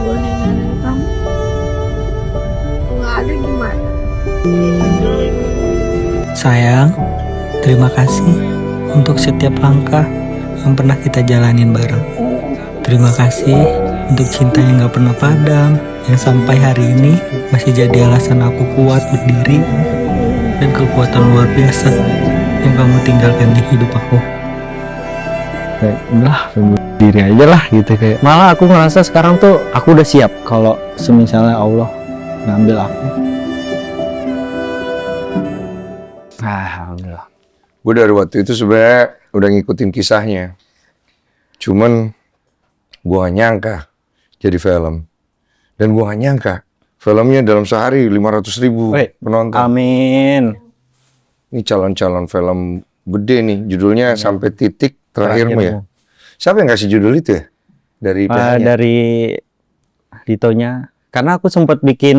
gue ninggalin kamu, nggak ada gimana? Sayang, terima kasih untuk setiap langkah yang pernah kita jalanin bareng. Terima kasih untuk cinta yang gak pernah padam, yang sampai hari ini masih jadi alasan aku kuat berdiri, dan kekuatan luar biasa yang kamu tinggalkan di hidup aku. Kayak udah diri aja lah gitu, kayak malah aku ngerasa sekarang tuh aku udah siap kalau semisalnya Allah ngambil aku. Alhamdulillah. Gue dari waktu itu sebenarnya udah ngikutin kisahnya. Cuman gue gak nyangka jadi film. Dan gue gak nyangka filmnya dalam sehari 500.000 penonton. Amin. Ini calon-calon film gede nih. Judulnya Sampai Titik Terakhirmu ya. Siapa yang kasih judul itu ya? Dari pihaknya? Dari Ditonya. Karena aku sempat bikin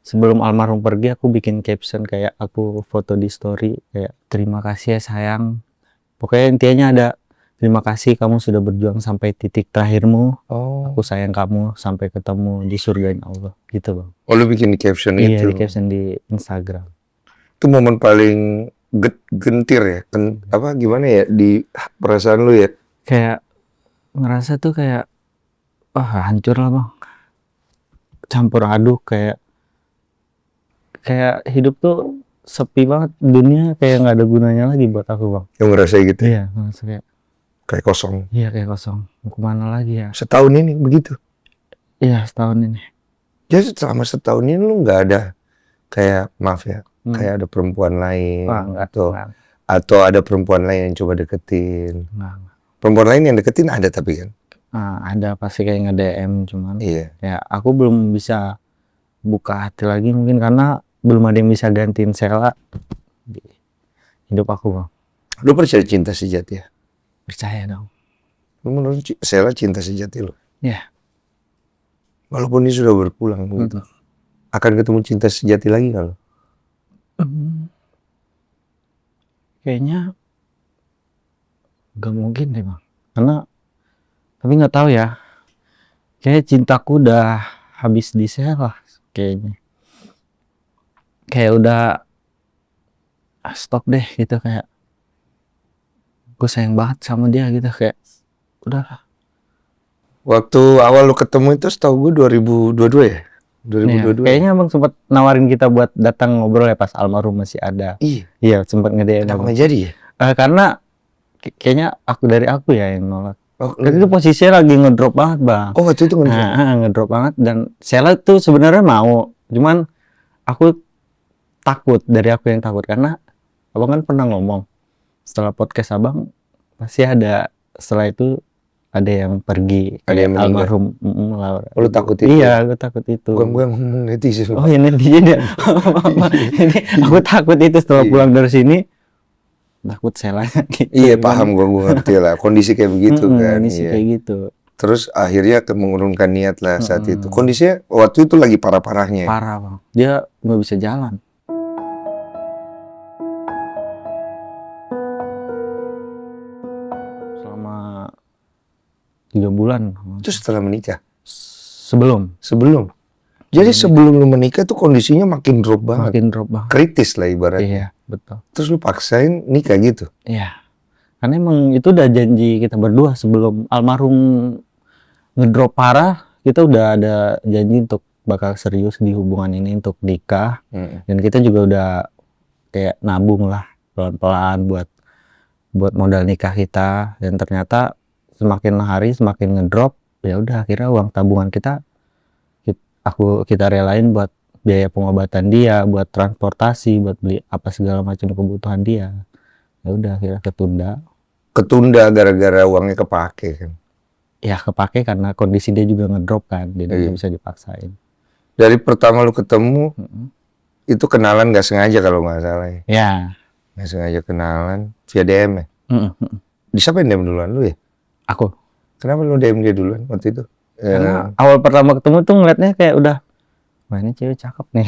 sebelum almarhum pergi, aku bikin caption kayak aku foto di story kayak terima kasih ya sayang. Pokoknya intinya ada terima kasih kamu sudah berjuang sampai titik terakhirmu. Oh. Aku sayang kamu sampai ketemu di surga Allah. Gitu bang. Oh, lu bikin di caption Iya, itu? di caption di Instagram. Itu momen paling gentir ya? Apa gimana ya di perasaan lu ya? Kayak ngerasa tuh kayak wah hancur lah bang. Campur aduk kayak hidup tuh sepi banget, dunia kayak nggak ada gunanya lagi buat aku bang. Yang ngerasa gitu? Iya, ngerasa Kayak kosong. iya kayak kosong. Mau kemana lagi ya? Setahun ini begitu? Iya setahun ini. Jadi selama setahun ini lu nggak ada kayak maaf ya, kayak ada perempuan lain Wah, enggak, atau ada perempuan lain yang coba deketin. enggak. Perempuan lain yang deketin ada tapi kan? Ada pasti kayak nge-DM cuman. Iya. Ya aku belum bisa buka hati lagi mungkin karena belum ada yang bisa gantiin Sheila di hidup aku bang. Lu percaya cinta sejati ya? Percaya dong. Lu menurut Sheila cinta sejati lu? Iya. Walaupun dia sudah berpulang begitu. Akan ketemu cinta sejati lagi nggak lu? Kayaknya gak mungkin deh bang. Karena tapi nggak tahu ya. Kayak cintaku udah habis di Sheila kayaknya. Kayak udah stop deh gitu, kayak gue sayang banget sama dia gitu, kayak udah. Waktu awal lu ketemu itu setahu gue 2022 ya? 2022. Kayaknya abang sempat nawarin kita buat datang ngobrol ya pas almarhum masih ada. Iya sempat ngede. Kenapa nggak jadi ya? Karena kayaknya dari aku ya yang nolak. Oh, Karena itu posisinya lagi ngedrop banget bang. Oh waktu itu Ngedrop banget, dan Sheila tuh sebenarnya mau, cuman aku takut, dari aku yang takut karena abang kan pernah ngomong setelah podcast abang pasti ada, setelah itu ada yang pergi, ada yang meninggal. almarhum Laura. Oh, lu takut itu? Iya, aku takut itu. Gue ngomong netizen. Oh ya netizen ya. Ini aku takut itu setelah pulang dari sini, takut Sheila gitu. Iya paham gue ngerti lah kondisi kayak begitu kan. Kondisi kayak gitu. Terus akhirnya mengurungkan niat lah saat itu. Kondisinya waktu itu lagi parah-parahnya. Parah bang. Dia nggak bisa jalan. Selama 3 bulan. Itu setelah menikah? Sebelum. Jadi sebelum lu menikah tuh kondisinya makin drop banget. Makin drop banget. Kritis lah ibaratnya. Iya betul. Terus lu paksain nikah gitu? Iya. Karena emang itu udah janji kita berdua sebelum almarhum ngedrop parah, kita udah ada janji untuk bakal serius di hubungan ini, untuk nikah. Dan kita juga udah kayak nabung lah pelan-pelan buat modal nikah kita. Dan ternyata semakin hari semakin ngedrop, ya udah akhirnya uang tabungan kita relain buat biaya pengobatan dia, buat transportasi, buat beli apa segala macam kebutuhan dia. Ya udah akhirnya ketunda gara-gara uangnya kepake kan? Ya kepake karena kondisi dia juga ngedrop kan, jadi nggak bisa dipaksain. Dari pertama lu ketemu itu kenalan nggak sengaja kalau nggak salah ya? Ya. Nggak sengaja kenalan via DM ya? Di siapa yang DM duluan, lu ya? Aku. Kenapa lu DM dia duluan waktu itu? Karena awal pertama ketemu tuh ngeliatnya kayak udah, wah ini cewek cakep nih.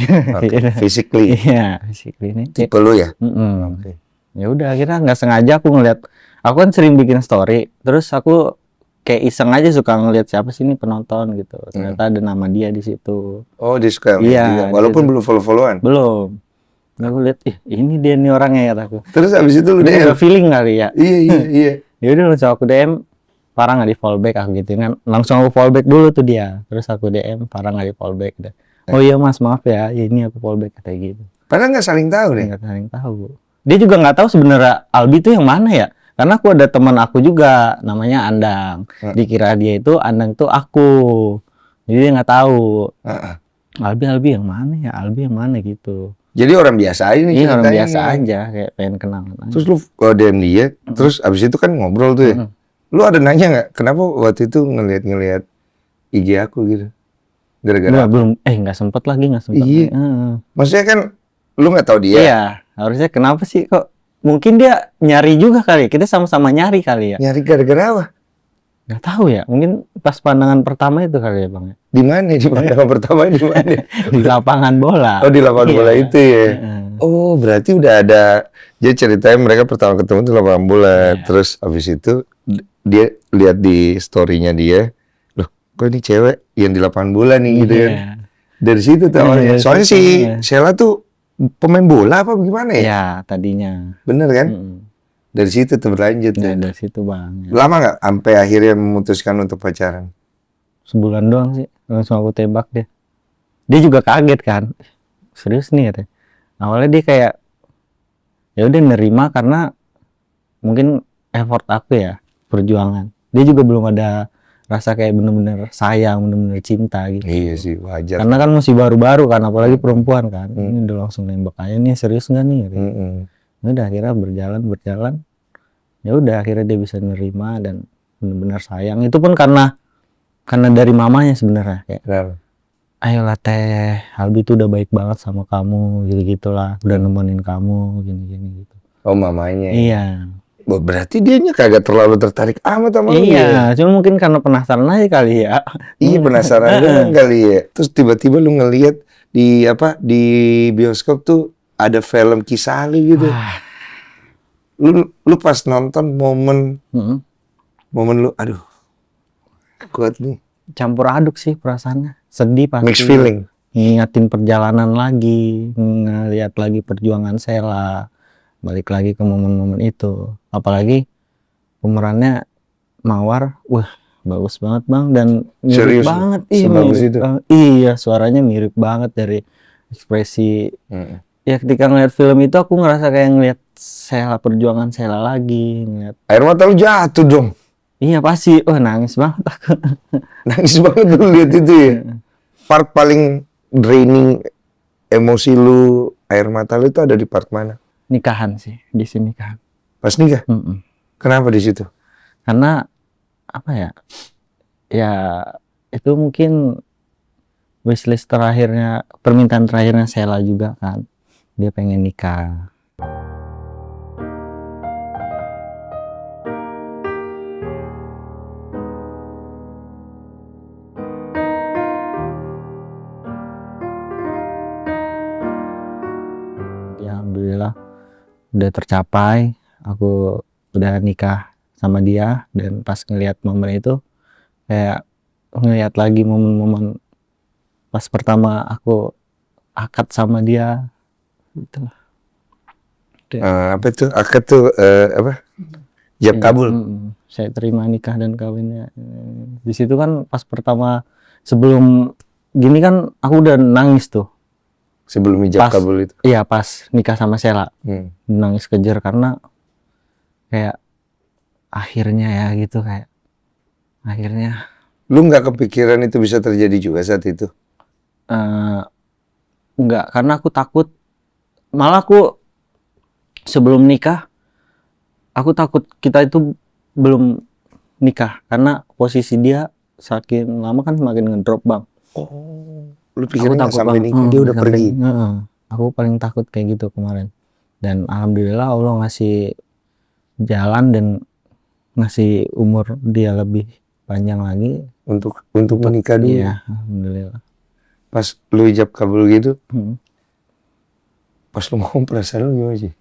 Physically? Iya, physically nih. Tipe lu ya? Okay. Ya udah akhirnya nggak sengaja aku ngeliat, aku kan sering bikin story, terus aku kayak iseng aja suka ngeliat siapa sih ini penonton gitu. Ternyata ada nama dia di situ. Oh, dia suka Iya, juga. Walaupun dia belum follow-followan. belum. Nah, aku lihat, ini dia nih orangnya kataku. Terus abis itu lu Ini DM. udah feeling kali ya. Iya. Ya udah langsung aku DM, Farah nggak di fallback aku gitu kan. Langsung aku fallback dulu tuh dia. Terus aku DM, Farah nggak di fallback deh. Oh iya mas, maaf ya. Ya ini aku fallback kayak gitu. Padahal nggak saling tahu deh. Nggak saling tahu. Dia juga nggak tahu sebenarnya Albi tuh yang mana ya. Karena aku ada teman aku juga namanya Andang. Dikira dia itu Andang tuh aku. Jadi dia nggak tahu. Albi yang mana ya? Albi yang mana gitu. Jadi orang biasa aja nih Iya orang ceritanya. biasa aja kayak pengen kenalan aja. Terus lu DM dia, terus abis itu kan ngobrol tuh ya. Lu ada nanya nggak, kenapa waktu itu ngeliat IG aku gitu? Gara-gara belum nggak sempet lagi. Iya. Maksudnya kan lu nggak tahu dia. Iya, harusnya kenapa sih kok? Mungkin dia nyari juga kali. Kita sama-sama nyari kali ya. Nyari gara-gara apa? Nggak tahu ya. Mungkin pas pandangan pertama itu kali ya bang. Di mana? Di pandangan pertama di mana? Di lapangan bola. Oh, di lapangan Iya. bola itu ya. Oh, berarti udah ada. Dia ceritain mereka pertama ketemu di lapangan bola. Iya. Terus habis itu dia lihat di story-nya dia, loh, kok ini cewek yang di lapangan bola nih gitu kan. Iya. Dari situ tuh awalnya. Dari Soalnya situ, si iya. Sheila tuh pemain bola apa gimana ya? Ya tadinya. Bener kan? Mm-mm. Dari situ tuh berlanjut. Ya, tuh. dari situ bang. Ya. Lama nggak sampai akhirnya memutuskan untuk pacaran? Sebulan doang sih. Langsung aku tembak dia. Dia juga kaget kan. Serius nih katanya. Awalnya dia kayak ya udah nerima karena mungkin effort aku ya, perjuangan. Dia juga belum ada rasa kayak bener-bener sayang, bener-bener cinta gitu. Iya sih, wajar. Karena kan masih baru-baru kan, apalagi perempuan kan. Ini udah langsung nembak aja nih, serius nggak nih? Gitu. Udah akhirnya berjalan. Ya udah akhirnya dia bisa nerima dan benar-benar sayang. Itu pun karena dari mamanya sebenarnya kayak. Kenapa? Ayolah teh, Albi tuh udah baik banget sama kamu, gitu-gitulah. Udah nemenin kamu, gini-gini gitu. Oh, mamanya. Iya. Oh, berarti dianya kagak terlalu tertarik amat sama lu ya? Iya, cuma mungkin karena penasaran aja kali ya. Iya, penasaran doang kali ya. Terus tiba-tiba lu ngelihat di bioskop tuh ada film kisah lu gitu. Lu pas nonton momen lu, aduh, kuat nih. Campur aduk sih perasaannya. Sedih pasti. Mixed feeling. Ngingatin perjalanan lagi, ngeliat lagi perjuangan Sheila, balik lagi ke momen-momen itu. Apalagi pemerannya Mawar, wah bagus banget bang dan mirip Serius? banget. Sebagus mirip itu? banget. Iya, suaranya mirip banget dari ekspresi. Ya ketika ngeliat film itu aku ngerasa kayak ngeliat Sheila, perjuangan Sheila lagi, ngeliat. Air mata lu jatuh dong. Iya pasti, nangis banget aku. Nangis banget lu lihat itu ya. Part paling draining emosi lu, air mata lu itu ada di part mana? Nikahan sih, di sini nikahan. Pas nikah? Kenapa di situ? Karena apa ya? Ya itu mungkin wishlist terakhirnya, permintaan terakhirnya Sheila juga kan. Dia pengen nikah. Ya alhamdulillah udah tercapai. Aku udah nikah sama dia dan pas ngelihat momen itu kayak ngelihat lagi momen-momen pas pertama aku akad sama dia gitu lah. Apa tuh? Akad tuh apa? Ijab kabul. Saya terima nikah dan kawinnya. Di situ kan pas pertama sebelum gini kan aku udah nangis tuh. Sebelum ijab kabul itu. Iya pas nikah sama Sheila. Nangis kejer karena kayak akhirnya ya gitu kayak akhirnya. Lu nggak kepikiran itu bisa terjadi juga saat itu? Enggak, karena aku takut. Malah aku sebelum nikah aku takut kita itu belum nikah karena posisi dia saking lama kan semakin ngedrop bang. Lu pikirnya nggak sampai nikah dia udah pergi? Aku paling takut kayak gitu kemarin. Dan alhamdulillah Allah ngasih jalan dan ngasih umur dia lebih panjang lagi untuk menikah dulu. Iya, alhamdulillah. Pas lu ijab kabul gitu, pas lu ngomong perasaan lu gimana sih?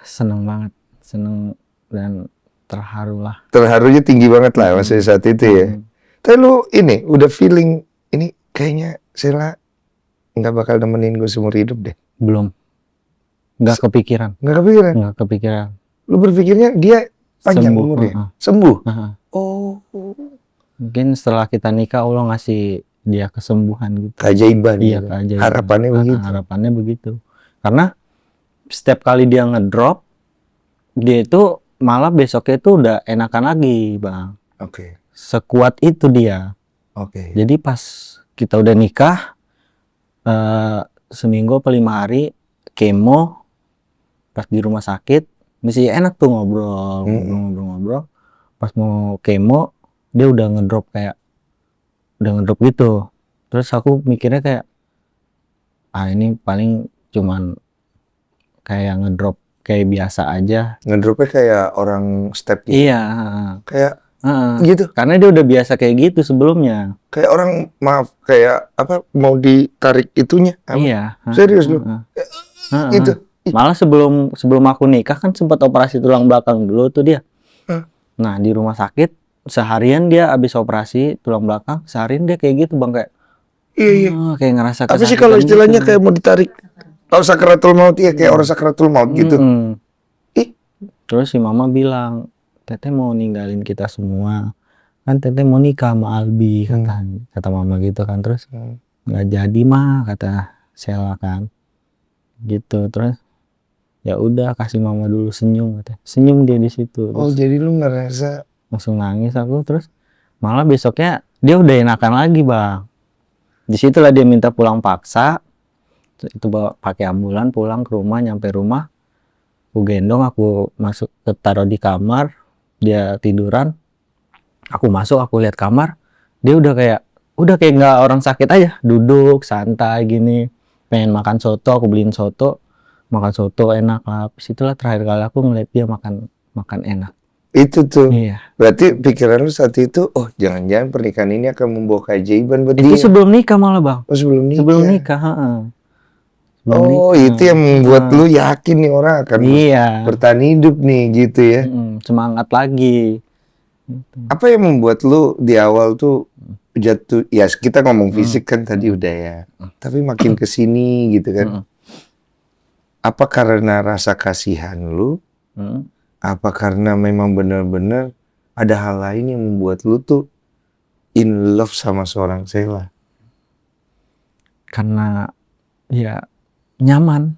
Seneng banget, seneng dan terharu lah. Terharunya tinggi banget lah maksudnya saat itu ya. Tapi lu ini udah feeling ini kayaknya Sheila nggak bakal nemenin gue seumur hidup deh. Belum, nggak kepikiran. Nggak kepikiran? Nggak kepikiran. Lu berpikirnya dia panjang Sembuh, umurnya? heeh. Sembuh? Heeh. Oh, Mungkin setelah kita nikah Allah ngasih dia kesembuhan gitu. keajaiban Iya, gitu. keajaiban. Harapannya begitu. Harapannya begitu. Karena setiap kali dia ngedrop, dia itu malah besoknya itu udah enakan lagi, Bang. Oke. Sekuat itu dia. Oke. Jadi pas kita udah nikah, seminggu atau 5 hari kemo, pas di rumah sakit masih enak tuh ngobrol. Pas mau kemo dia udah ngedrop gitu. Terus aku mikirnya kayak ini paling cuman kayak ngedrop kayak biasa aja. Ngedropnya kayak orang step gitu. Iya. Kayak Heeh. gitu. Karena dia udah biasa kayak gitu sebelumnya. Kayak orang maaf kayak apa mau ditarik itunya. Apa? Iya. Serius lu? Heeh. Gitu. Malah sebelum aku nikah kan sempat operasi tulang belakang dulu tuh dia. Nah di rumah sakit seharian dia habis operasi tulang belakang, seharian dia kayak gitu Bang, kayak Iya. kayak ngerasa Apa sih kesakitan kalau istilahnya gitu. kayak mau ditarik? Tahu sakratul maut ya kayak orang sakratul maut gitu. Ih. Terus si mama bilang, Teteh mau ninggalin kita semua. Kan Teteh mau nikah sama Albi kata mama gitu kan. Terus nggak jadi mah kata Sheila kan. Gitu. Terus ya udah kasih mama dulu senyum katanya. Senyum dia di situ. Oh, Terus jadi lu ngerasa langsung nangis aku. Terus malah besoknya dia udah enakan lagi Bang. Disitulah dia minta pulang paksa. Itu bawa pakai ambulan pulang ke rumah, nyampe rumah aku gendong, aku masuk taruh di kamar, dia tiduran, aku masuk, aku lihat kamar, dia udah kayak nggak orang sakit aja, duduk santai gini, pengen makan soto, aku beliin soto, makan soto enak lah. Situlah terakhir kali aku ngeliat dia makan enak. itu tuh. Iya. Berarti pikiran lu saat itu, oh jangan-jangan pernikahan ini akan membawa keajaiban buat Itu dia. sebelum nikah malah Bang. Oh, sebelum nikah. Sebelum nikah, heeh. Sebelum Oh, nikah. itu yang membuat lu yakin nih orang akan Iya. bertahan hidup nih gitu ya. Semangat lagi. Apa yang membuat lu di awal tuh jatuh, ya kita ngomong fisik kan tadi udah ya. Tapi makin kesini gitu kan. Apa karena rasa kasihan lu? Apa karena memang benar-benar ada hal lain yang membuat lu tuh in love sama seorang Sheila? Karena ya nyaman,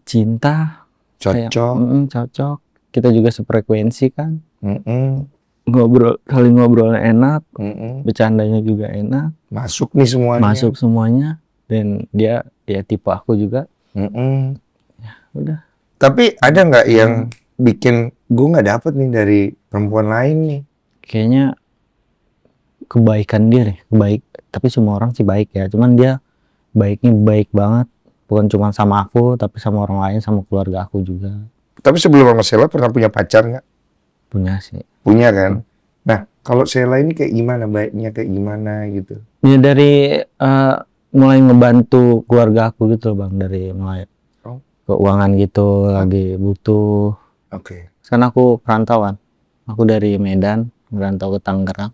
cinta, kayak, Cocok. cocok. Kita juga sefrekuensi kan, Mm-mm. saling ngobrolnya enak, Mm-mm. bercandanya juga enak, Masuk nih semuanya. masuk semuanya, dan dia ya tipe aku juga. Mm-mm. Udah. Tapi ada nggak yang bikin gue nggak dapet nih dari perempuan lain nih? Kayaknya kebaikan dia deh, tapi semua orang sih baik ya, cuman dia baiknya baik banget, bukan cuma sama aku tapi sama orang lain, sama keluarga aku juga. Tapi sebelum sama Sheila pernah punya pacar nggak? Punya sih. Punya kan? Nah, kalau Sheila ini kayak gimana? Baiknya kayak gimana gitu? Ya dari mulai ngebantu keluarga aku gitu Bang, dari mulai keuangan gitu, lagi butuh. Oke. Sekarang aku perantauan, aku dari Medan merantau ke Tangerang.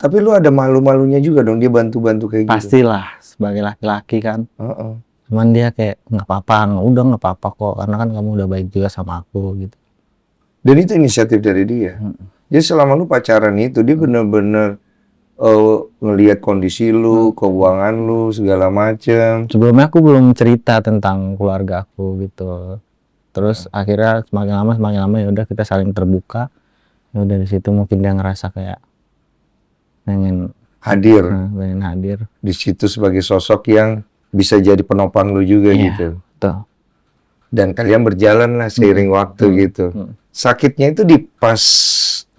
Tapi lu ada malu-malunya juga dong dia bantu-bantu kayak gitu? Pastilah sebagai laki-laki kan. Uh-uh. Cuman dia kayak nggak apa-apa kok, karena kan kamu udah baik juga sama aku gitu. Dan itu inisiatif dari dia. Jadi selama lu pacaran itu dia bener-bener ngelihat kondisi lu, keuangan lu, segala macem. Sebelumnya aku belum cerita tentang keluarga aku gitu. Terus akhirnya semakin lama ya udah kita saling terbuka. Ya udah di situ mungkin dia ngerasa kayak pengen hadir di situ sebagai sosok yang bisa jadi penopang lu juga gitu. Betul. Dan kalian berjalan lah seiring waktu gitu. Sakitnya itu di pas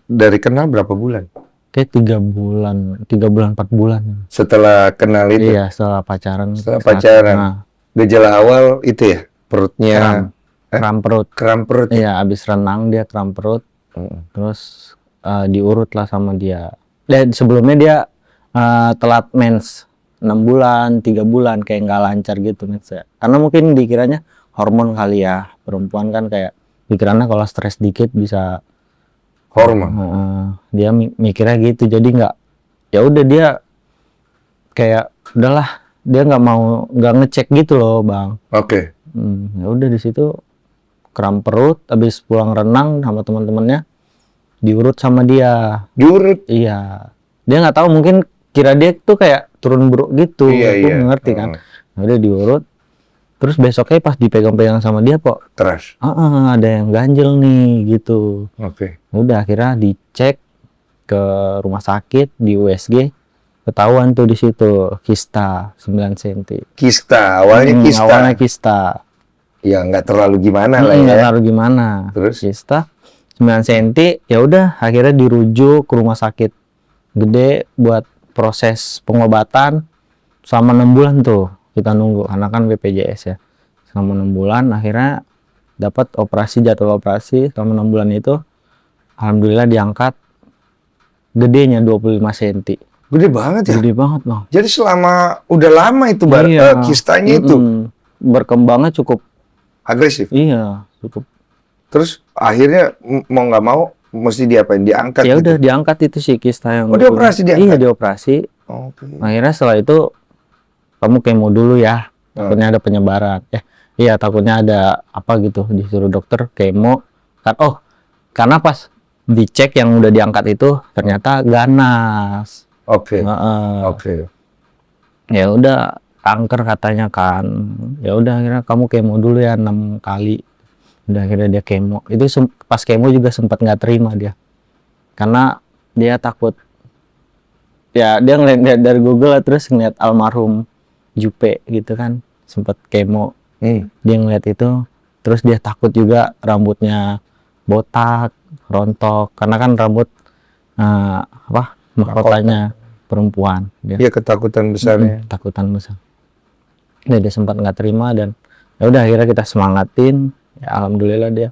dari kenal berapa bulan? Kayak 3 bulan 4 bulan. Setelah kenal itu? Iya, setelah pacaran. Gejala awal itu ya? Perutnya? Kram perut. Kram perut? Iya, abis renang dia kram perut. Terus diurut lah sama dia. Dan sebelumnya dia telat mens 6 bulan, 3 bulan kayak nggak lancar gitu mensnya. Karena mungkin dikiranya hormon kali ya. Perempuan kan kayak pikirannya kalau stres dikit bisa Hormon. dia mikirnya gitu, jadi ya udah dia kayak udahlah, dia nggak ngecek gitu loh bang. Oke. Ya udah di situ kram perut, habis pulang renang sama teman-temannya diurut sama dia. Diurut. Iya, dia nggak tahu, mungkin kira dia tuh kayak turun buruk gitu. Iya, Aku iya. ngerti kan. Nah, udah diurut, terus besoknya pas dipegang-pegang sama dia kok Teras. ada yang ganjel nih gitu. Oke. Udah akhirnya dicek ke rumah sakit di USG, ketahuan tuh di situ kista 9 cm. Kista, awalnya kista. Awalnya kista. Ya nggak terlalu gimana lah Nggak ya. tahu gimana. Terus? Kista 9 cm, ya udah akhirnya dirujuk ke rumah sakit gede buat proses pengobatan selama 6 bulan tuh kita nunggu, karena kan BPJS ya. Selama 6 bulan akhirnya dapat jadwal operasi selama 6 bulan itu, alhamdulillah diangkat gedenya 25 cm. Gede banget ya. Gede banget bang. Jadi selama udah lama itu kistanya itu berkembangnya cukup agresif. Iya, cukup. Terus akhirnya mau nggak mau mesti diapain? Diangkat. Ya gitu. udah diangkat itu si kista yang dioperasi diangkat? Iya, dioperasi. Oke. Akhirnya setelah itu kamu kemo dulu ya, takutnya ada penyebaran. Iya, takutnya ada apa gitu, disuruh dokter kemo. Karena pas dicek yang udah diangkat itu ternyata ganas. Oke. Heeh. Oke. Ya udah, kanker katanya kan. Ya udah akhirnya kamu kemo dulu ya 6 kali. Udah akhirnya dia kemo. Itu pas kemo juga sempat nggak terima dia. Karena dia takut. Ya dia ngeliat dari Google terus ngeliat almarhum Jupe gitu kan. Sempat kemo. Dia ngeliat itu, terus dia takut juga rambutnya botak, rontok. Karena kan rambut mahkotanya perempuan. Iya, ketakutan besarnya. Takutan besar. Dia sempat nggak terima, dan ya udah akhirnya kita semangatin. Ya alhamdulillah dia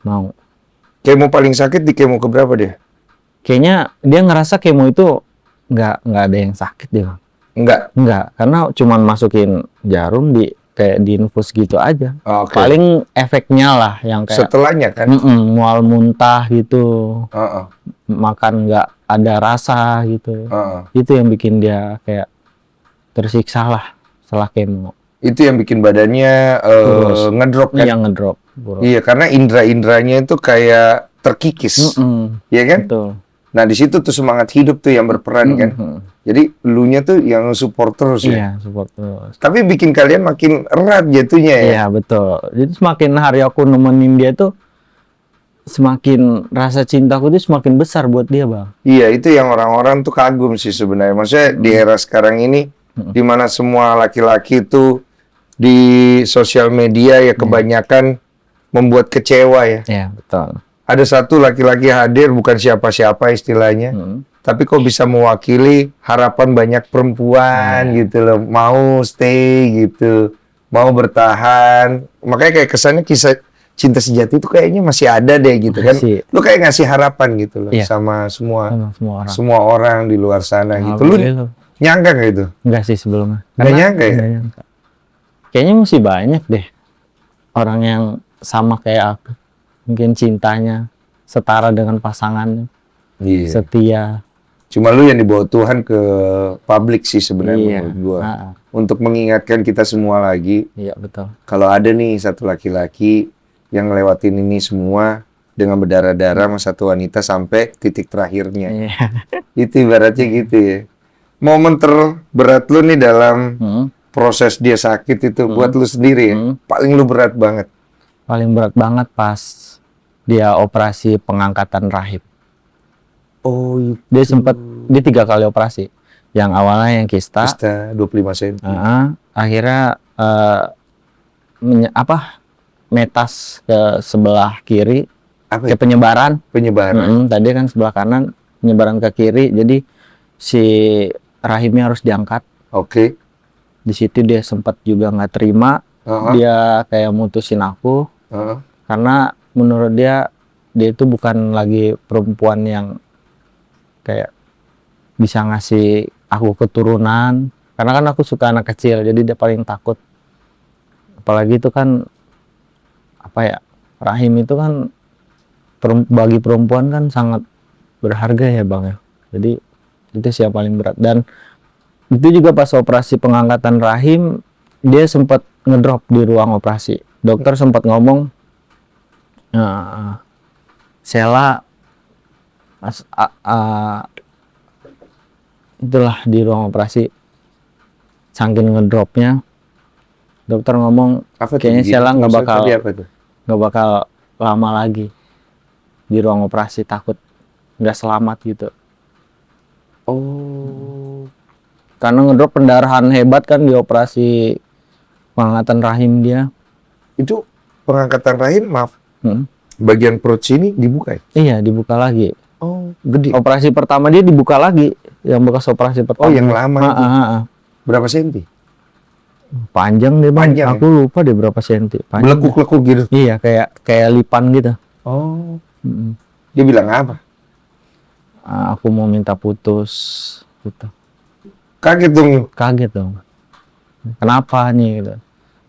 mau. Kemo paling sakit di kemo keberapa dia? Kayaknya dia ngerasa kemo itu nggak ada yang sakit dia. Enggak, karena cuman masukin jarum kayak diinfus gitu aja. Oke. Paling efeknya lah yang kayak Setelahnya kan? mual muntah gitu. Heeh. Makan nggak ada rasa gitu. Heeh. Itu yang bikin dia kayak tersiksa lah setelah kemo. Itu yang bikin badannya ngedrop kan? Yang ngedrop. Iya, karena indera-inderanya itu kayak terkikis. Iya kan? Betul. Nah, di situ tuh semangat hidup tuh yang berperan kan. Jadi elunya tuh yang support terus ya. Iya, support terus. Tapi bikin kalian makin erat jatuhnya ya. Iya, betul. Jadi semakin hari aku nemenin dia tuh, semakin rasa cintaku tuh semakin besar buat dia, Bang. Iya, itu yang orang-orang tuh kagum sih sebenarnya. Maksudnya di era sekarang ini, di mana semua laki-laki itu di sosial media ya kebanyakan membuat kecewa ya. Iya, betul. Ada satu laki-laki hadir, bukan siapa-siapa istilahnya, tapi kok bisa mewakili harapan banyak perempuan gitu loh, mau stay gitu, mau bertahan. Makanya kayak kesannya kisah cinta sejati itu kayaknya masih ada deh gitu kan. Lu kayak ngasih harapan gitu loh sama semua orang di luar sana gitu. Lu nyangka nggak itu? Enggak sih sebelumnya. Nggak nyangka ya? Nyangka. Kayaknya masih banyak deh orang yang sama kayak aku. Mungkin cintanya setara dengan pasangannya, setia. Cuma lu yang dibawa Tuhan ke publik sih sebenarnya menurut gua. Untuk mengingatkan kita semua lagi. Iya, betul. Kalau ada nih satu laki-laki yang ngelewatin ini semua dengan berdarah-darah sama satu wanita sampai titik terakhirnya. Iya. Itu ibaratnya gitu ya. Momen terberat lu nih dalam proses dia sakit itu buat lu sendiri ya. Paling lu berat banget. Paling berat banget pas dia operasi pengangkatan rahim. Oh, itu. Dia 3 kali operasi. Yang awalnya yang kista 25 cm. Akhirnya metas ke sebelah kiri, ke penyebaran. Tadi kan sebelah kanan, penyebaran ke kiri. Jadi si rahimnya harus diangkat. Oke. Di situ dia sempat juga nggak terima. Dia kayak mutusin aku. Karena menurut dia itu bukan lagi perempuan yang kayak bisa ngasih aku keturunan. Karena kan aku suka anak kecil, jadi dia paling takut. Apalagi itu kan rahim itu kan bagi perempuan kan sangat berharga ya Bang ya. Jadi itu sih yang paling berat. Dan itu juga pas operasi pengangkatan rahim dia sempat ngedrop di ruang operasi. Dokter sempat ngomong, Sheila itulah di ruang operasi saking ngedropnya, dokter ngomong kayaknya Sheila nggak bakal lama lagi di ruang operasi, takut nggak selamat gitu. Oh, Karena ngedrop pendarahan hebat kan di operasi pengangkatan rahim dia. itu pengangkatan rahim, maaf, Hmm. bagian perut sini dibuka ya? Iya, dibuka lagi. Oh, gede. Operasi pertama dia dibuka lagi, yang bekas operasi pertama. Oh, yang lama itu. Ah. Berapa senti? Panjang deh Bang. Panjang, Aku lupa deh berapa senti. Panjang. Belekuk-lekuk gitu. Iya, kayak lipan gitu. Oh, Mm-mm. dia bilang apa? Aku mau minta putus gitu. Kaget dong. Kaget dong. Kenapa nih gitu.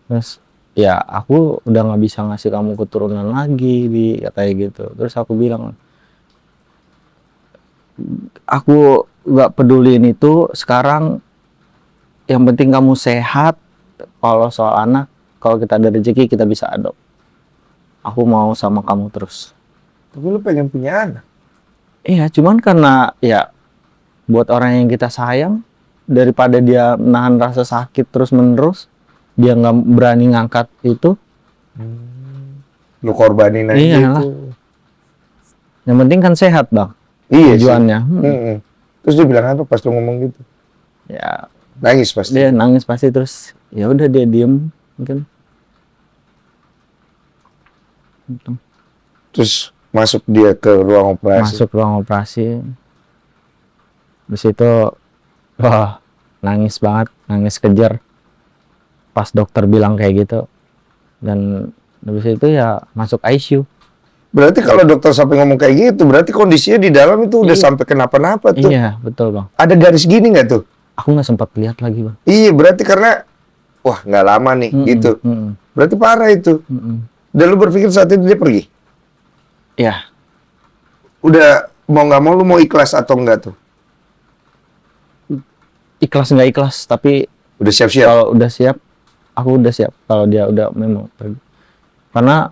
Terus ya aku udah nggak bisa ngasih kamu keturunan lagi kayak gitu. Terus aku bilang aku nggak peduliin itu sekarang, yang penting kamu sehat. Kalau soal anak, kalau kita ada rezeki kita bisa adopt. Aku mau sama kamu terus. Tapi lu pengen punya anak. Iya, cuman karena ya buat orang yang kita sayang, daripada dia menahan rasa sakit terus menerus, dia nggak berani ngangkat itu. Lu korbanin aja Iyalah. itu. Yang penting kan sehat Bang. Iya sih. Tujuannya. Mm-mm. Terus dia bilang apa pas lu ngomong gitu? Ya Nangis pasti. dia nangis pasti, terus ya udah dia diem mungkin. Gitu. Terus masuk dia ke ruang operasi. Masuk ruang operasi. Terus itu wah, nangis banget, nangis kejer pas dokter bilang kayak gitu. Dan habis itu ya masuk ICU. Berarti kalau dokter sampai ngomong kayak gitu, berarti kondisinya di dalam itu udah Iya. sampai kenapa-napa tuh. Iya, betul Bang. Ada garis gini nggak tuh? Aku nggak sempat lihat lagi Bang. Iya, berarti karena wah nggak lama nih gitu. Berarti parah itu. Dan lu berpikir saat itu dia pergi? Ya, Udah mau nggak mau lu mau ikhlas atau enggak tuh? ikhlas nggak ikhlas, tapi Udah siap-siap. kalau udah siap, aku udah siap kalau dia udah memang pergi. Karena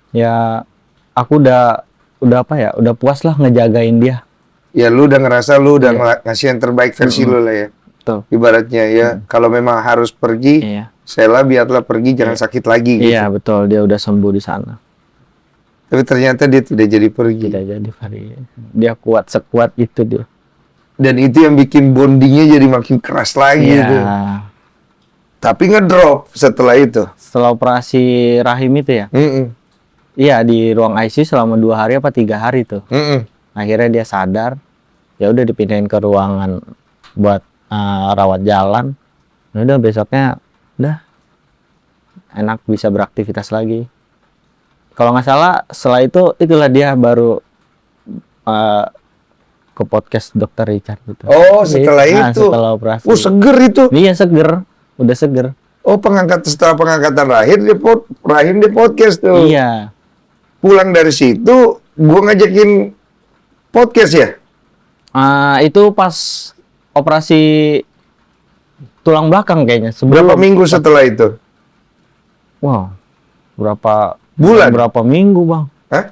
ya aku udah apa ya, udah puas lah ngejagain dia. Ya lu udah ngerasa lu udah Iya. ngasih yang terbaik versi lu lah ya. Betul. Ibaratnya ya, kalau memang harus pergi, Iya. Sheila biarlah pergi, jangan sakit lagi gitu. Iya, betul, dia udah sembuh di sana. Tapi ternyata dia tidak jadi pergi. Tidak jadi Fari. Dia kuat, sekuat itu dia. Dan itu yang bikin bondingnya jadi makin keras lagi Iya. itu. Tapi ngedrop setelah itu. Setelah operasi rahim itu ya. Mm-mm. Iya, di ruang ICU selama 2 hari apa 3 hari tuh. Mm-mm. Akhirnya dia sadar. Ya udah dipindahin ke ruangan buat rawat jalan. Ya udah besoknya udah enak bisa beraktivitas lagi. Kalau nggak salah setelah itu itulah dia baru ke podcast Dokter Richard gitu. Oh, setelah itu. Setelah operasi. Seger itu. Iya seger, udah seger. Oh, setelah pengangkatan rahim dia podcast tuh. Iya. Pulang dari situ, gua ngajakin podcast ya. Itu pas operasi tulang belakang kayaknya. Berapa minggu setelah itu? Wow, berapa Bulan? Berapa minggu bang? Hah?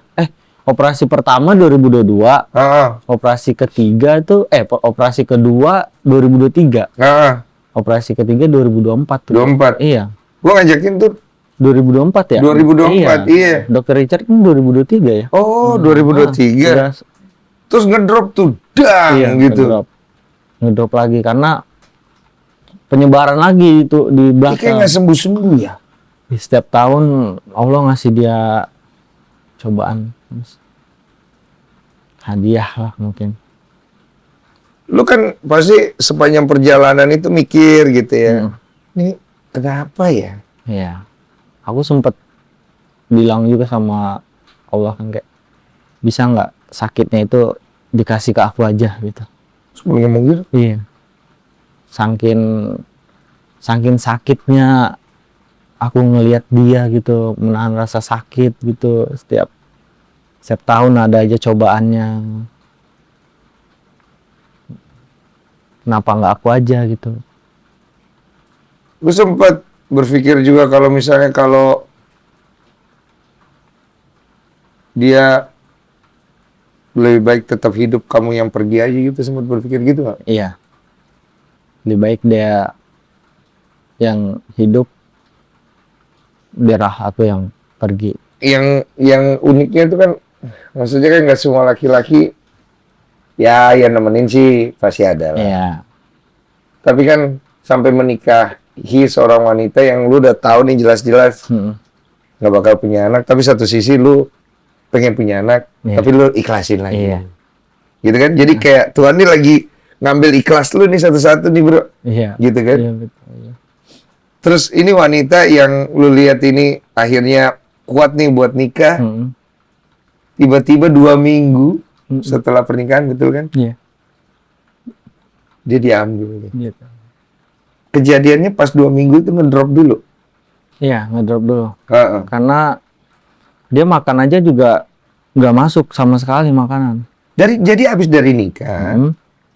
Operasi pertama 2022, Ah, operasi ketiga itu operasi kedua 2023, ah, operasi ketiga 2024 tuh. 24. Iya, Gua ngajakin tuh 2024 ya. 2024, iya. Dokter Richard kan 2023 ya. Oh, 2023. Udah, Terus ngedrop tuh, dang iya, gitu. ngedrop lagi karena penyebaran lagi itu di Ini kayak belakang. nggak sembuh-sembuh ya. Di setiap tahun Allah ngasih dia cobaan, hadiah lah mungkin. Lu kan pasti sepanjang perjalanan itu mikir gitu ya. Ini kenapa ya? Iya, aku sempet bilang juga sama Allah kan kayak bisa nggak sakitnya itu dikasih ke aku aja gitu. Terus gua ngomong gitu. Iya, saking sakitnya aku ngelihat dia gitu menahan rasa sakit gitu. Setiap tahun ada aja cobaannya, kenapa nggak aku aja gitu. Lu sempat berpikir juga kalau misalnya kalau dia lebih baik tetap hidup, kamu yang pergi aja gitu, sempat berpikir gitu nggak? Iya, lebih baik dia yang hidup, biar aku yang pergi. Yang uniknya itu kan, maksudnya kan nggak semua laki-laki ya yang nemenin sih pasti ada lah. Iya, Tapi kan sampai menikahi seorang wanita yang lu udah tahu nih jelas-jelas nggak bakal punya anak, tapi satu sisi lu pengen punya anak, Iya. tapi lu ikhlasin lagi. Iya. Gitu kan? Jadi kayak Tuhan nih lagi ngambil ikhlas lu nih satu-satu nih bro. Iya. Gitu kan? Iya, betul. Iya. Terus ini wanita yang lu lihat ini akhirnya kuat nih buat nikah, tiba-tiba 2 minggu setelah pernikahan, betul kan? Iya. Dia diambil. Gitu. Kejadiannya pas 2 minggu itu ngedrop dulu. Iya, ngedrop dulu. Heeh. Karena dia makan aja juga nggak masuk sama sekali makanan. Jadi abis dari nikah,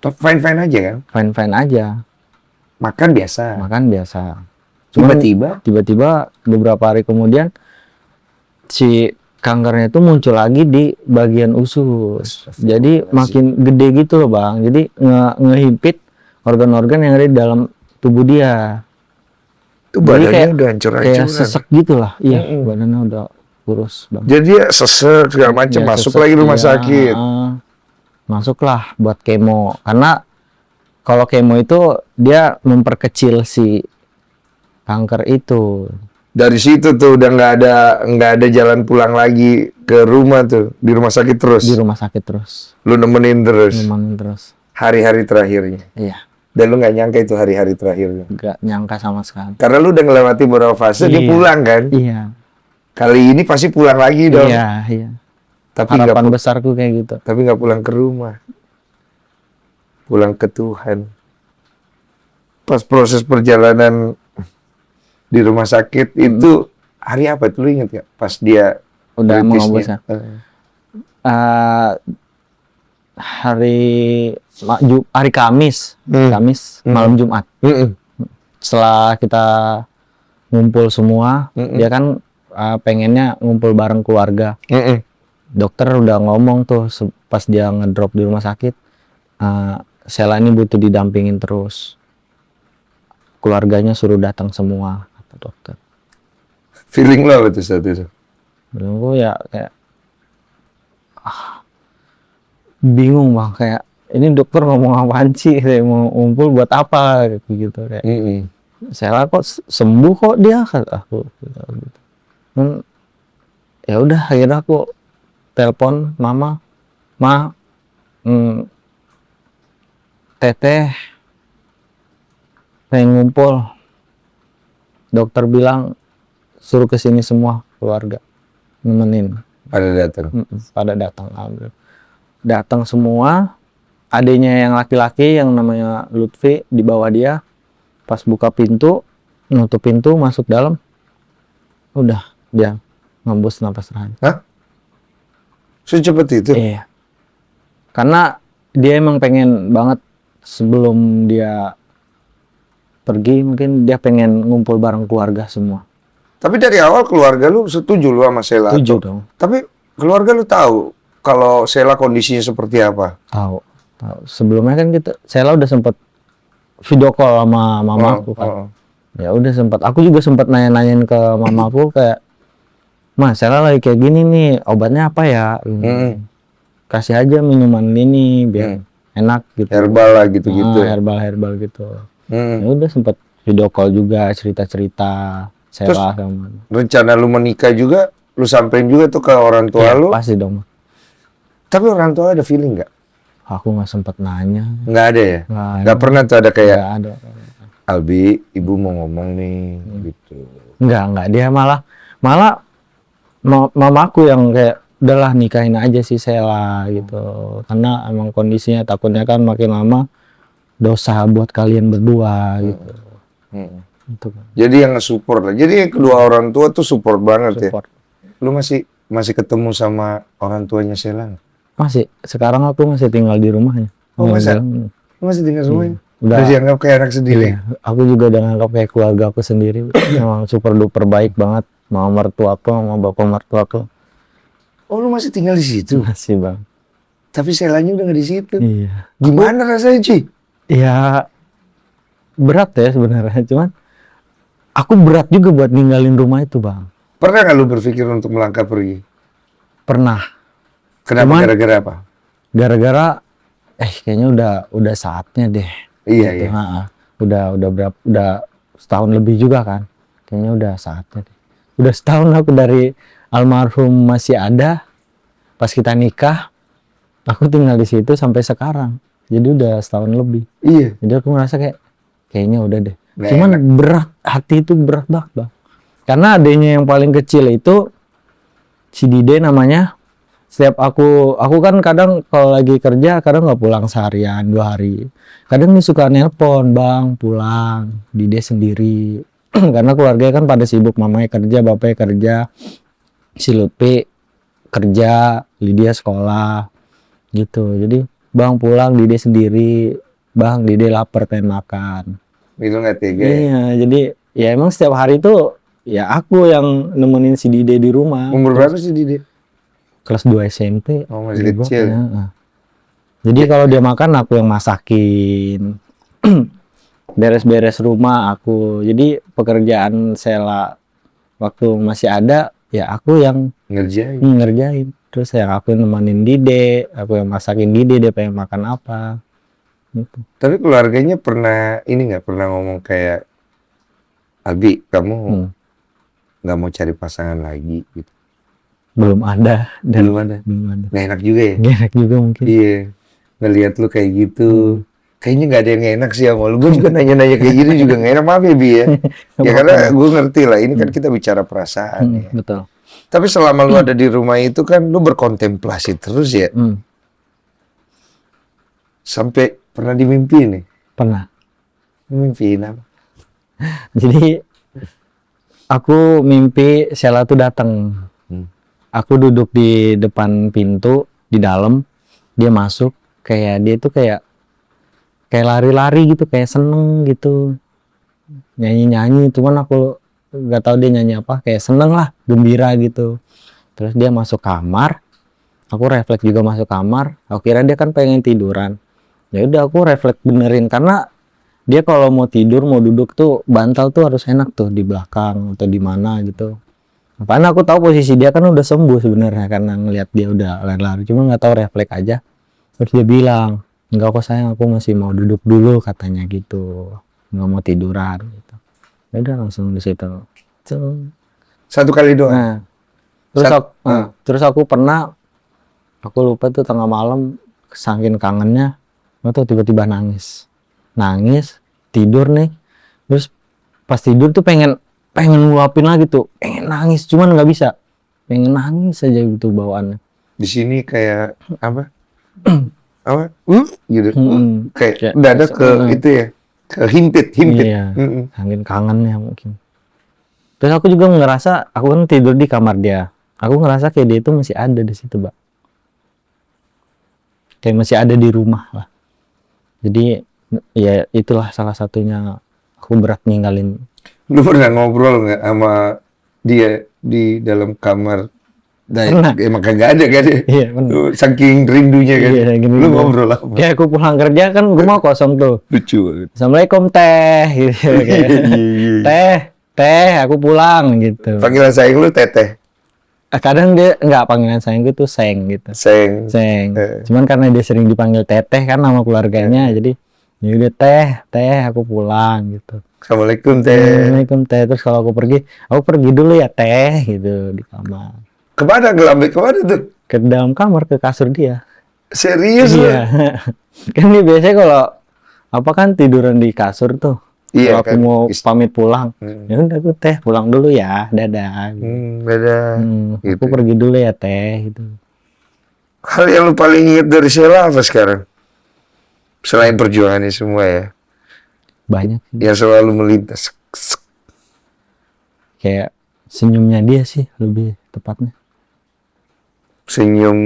fine-fine aja kan? Fine-fine aja. Makan biasa. Makan biasa. Cuman tiba-tiba beberapa hari kemudian si kankernya itu muncul lagi di bagian usus. Jadi makin gede gitu loh Bang. Jadi ngehimpit organ-organ yang ada di dalam tubuh dia. Itu Jadi badannya kayak, udah hancur-hancuran. kayak sesek gitu lah. Iya, badannya udah kurus banget. Jadi dia sesek segala macam, Ya, masuk sesek, lagi rumah iya. sakit. Masuklah buat kemo. Karena kalau kemo itu dia memperkecil si kanker itu. Dari situ tuh udah nggak ada jalan pulang lagi ke rumah tuh, di rumah sakit terus. Di rumah sakit terus. Lu nemenin terus. Nemenin terus. Hari-hari terakhirnya. Iya. Dan lu nggak nyangka itu hari-hari terakhirnya. Nggak nyangka sama sekali. Karena lu udah ngelewati beberapa fase, dia Iya. pulang kan. Iya. Kali ini pasti pulang lagi dong. Iya, iya. Tapi nggak Harapan besarku kayak gitu. tapi nggak pulang ke rumah. Pulang ke Tuhan. Pas proses perjalanan di rumah sakit itu hari apa itu lu inget gak? Pas dia Udah mau kritisnya? ngobos ya. Hari Kamis, malam Jumat. Setelah kita ngumpul semua, dia kan pengennya ngumpul bareng keluarga. Dokter udah ngomong tuh pas dia ngedrop di rumah sakit, Sheila ini butuh didampingin terus. Keluarganya suruh datang semua, kata dokter. Feeling lo apa tuh saat itu? Gue ya kayak bingung Bang, kayak ini dokter ngomong apaan sih, saya mau ngumpul buat apa gitu kayak. Sheila kok sembuh kok dia, kata aku gitu. Ya udah akhirnya aku telepon mama, teteh pengen ngumpul, dokter bilang suruh kesini semua keluarga nemenin. Pada datang alhamdulillah. Datang semua, adiknya yang laki-laki yang namanya Lutfi di bawah dia, pas buka pintu, nutup pintu, masuk dalam, udah dia ngembus napas terakhir. Hah? Secepat itu? Iya. Karena dia emang pengen banget sebelum dia pergi, mungkin dia pengen ngumpul bareng keluarga semua. Tapi dari awal keluarga lu setuju lu sama Sheila? Setuju dong. Tapi keluarga lu tahu kalau Sheila kondisinya seperti apa? Tahu. Sebelumnya kan Sheila udah sempat video call sama mamaku kan. Ya udah sempat. Aku juga sempat nanya-nanyain ke mamaku kayak, "Mas, Sheila lagi kayak gini nih, obatnya apa ya?" Kasih aja minuman ini biar enak gitu. Herbal lah gitu-gitu. Herbal gitu. Ya udah sempat video call juga, cerita-cerita Sheila sama. Rencana lu menikah juga, lu sampein juga tuh ke orang tua Ya, lu. pasti dong. Tapi orang tua ada feeling nggak? Aku nggak sempat nanya. Nggak ada ya? Nggak Nggak pernah tuh ada kayak, Nggak ada. Albi, ibu mau ngomong nih, gitu. Nggak. Dia malah mamaku yang kayak, udahlah nikahin aja sih Sheila gitu. Karena emang kondisinya takutnya kan makin lama dosa buat kalian berdua gitu. Gitu. Jadi yang nge-support lah. Jadi kedua orang tua tuh support banget Support. ya. Lu masih ketemu sama orang tuanya Sheila nggak? Masih, sekarang aku masih tinggal di rumahnya. Oh, masa? Jalan. Lu masih tinggal semuanya? Udah. Udah dianggap kayak anak sendiri? Iya, aku juga udah nganggap kayak keluarga aku sendiri. Memang super duper baik banget. Mama mertua aku, sama bapak mertua aku. Oh, lu masih tinggal di situ? Masih bang. Tapi Sheilanya udah nggak di situ. Iya. Gimana rasanya, Ci? Ya berat ya sebenarnya. Cuman aku berat juga buat ninggalin rumah itu bang. Pernah nggak lu berpikir untuk melangkah pergi? Pernah. Kenapa? Cuman- Gara-gara apa? Gara-gara kayaknya udah saatnya deh. Iya, Gitu, iya. ha-ha. Udah setahun lebih juga kan. Kayaknya udah saatnya deh. Udah setahun aku dari almarhum masih ada. Pas kita nikah, aku tinggal di situ sampai sekarang. Jadi udah setahun lebih. Iya. Jadi aku ngerasa kayaknya udah deh. Nggak Cuman enak. berat, hati itu berat banget bang. Karena adanya yang paling kecil itu si Dide namanya. Setiap aku kan kadang kalau lagi kerja kadang nggak pulang seharian 2 hari. Kadang dia suka nelpon, bang pulang, Dide sendiri. Karena keluarganya kan pada sibuk, mamanya kerja, bapaknya kerja, si Lutfi kerja, Lydia sekolah, gitu. Jadi bang pulang, Dide sendiri, bang Dide lapar pengen makan. Itu nggak tega ya? Iya, jadi ya emang setiap hari itu ya aku yang nemenin si Dide di rumah. Umur berapa sih Dide? Kelas 2 SMP. Oh, masih Jadi gua kecil. kayak, jadi kalau dia makan aku yang masakin. Beres-beres rumah aku. Jadi pekerjaan Sheila waktu masih ada ya aku yang Ngerjain. ngerjain. Terus yang aku nemenin Dide, aku yang masakin Dide, dia pengen makan apa. Gitu. Tapi keluarganya pernah nggak pernah ngomong kayak, Abi, kamu nggak mau cari pasangan lagi gitu? Belum ada dan Belum ada. belum ada. Nggak enak juga ya? Nggak enak juga mungkin. Iya. Ngelihat lu kayak gitu. Kayaknya nggak ada yang enak sih sama lu. Gue juga nanya-nanya kayak gitu juga nggak enak. Maaf ya, Bi ya. Ya karena gue ngerti lah. Ini kan kita bicara perasaan ya. Betul. Tapi selama lu ada di rumah itu kan lu berkontemplasi terus ya. Sampai pernah dimimpi nih. Pernah. Mimpiin apa? Jadi aku mimpi Sheila tuh datang. Aku duduk di depan pintu di dalam, dia masuk, dia tuh kayak lari-lari gitu, kayak seneng gitu, nyanyi-nyanyi. Cuman aku nggak tahu dia nyanyi apa, kayak seneng lah, gembira gitu. Terus dia masuk kamar, aku refleks juga masuk kamar. Aku kira dia kan pengen tiduran. Ya udah aku refleks benerin, karena dia kalau mau tidur mau duduk tuh bantal tuh harus enak tuh di belakang atau di mana gitu. Apaan aku tahu posisi dia kan udah sembuh sebenarnya karena ngelihat dia udah lari-lari, cuma nggak tahu refleks aja. Terus dia bilang, enggak kok sayang, aku masih mau duduk dulu katanya gitu, nggak mau tiduran gitu. Ya udah langsung di situ. Satu kali doang. Nah, terus aku pernah, aku lupa tuh tengah malam saking kangennya, tuh tiba-tiba nangis tidur nih. Terus pas tidur tuh pengen nguapin lagi tuh, pengen nangis cuman nggak bisa, pengen nangis aja gitu bawaannya. Di sini kayak apa? Apa? Gitu. Kayak Kayak- dada ke itu ya. Ke himpit. Iya, saking kangennya mungkin. Terus aku juga ngerasa, aku kan tidur di kamar dia, aku ngerasa kayak dia itu masih ada di situ, Mbak. Kayak masih ada di rumah lah. Jadi ya itulah salah satunya aku berat ninggalin. Lu pernah ngobrol nggak sama dia di dalam kamar? Pernah. Emang kagak ada kan? Iya, bener. Lu saking rindunya kan? Iya, saking Lu rindu. ngobrol apa? Kayak aku pulang kerja kan rumah kosong tuh. Lucu banget. Assalamualaikum teh, gitu. Kayak, teh, aku pulang gitu. Panggilan sayang lu teteh. Kadang dia nggak panggilan sayang tuh seng gitu. Seng. Seng. Cuman karena dia sering dipanggil teteh kan nama keluarganya, jadi ya udah teh, aku pulang gitu. Assalamualaikum teh. Assalamualaikum teh. Terus kalau aku pergi dulu ya teh gitu di kamar. Kemana ngelambai? Kemana tuh? Ke dalam kamar, ke kasur dia. Serius lu? Iya. Kan dia biasanya kalau apa kan tiduran di kasur tuh. Iya Kalau aku kan? mau pamit pulang, ya udah aku teh pulang dulu ya, dadah. Gitu. Beda. Aku pergi dulu ya teh gitu. Hal yang lu paling inget dari Sheila apa sekarang? Selain perjuangannya semua ya. Banyak sih. Yang selalu melintas. kayak senyumnya dia sih lebih tepatnya. Senyum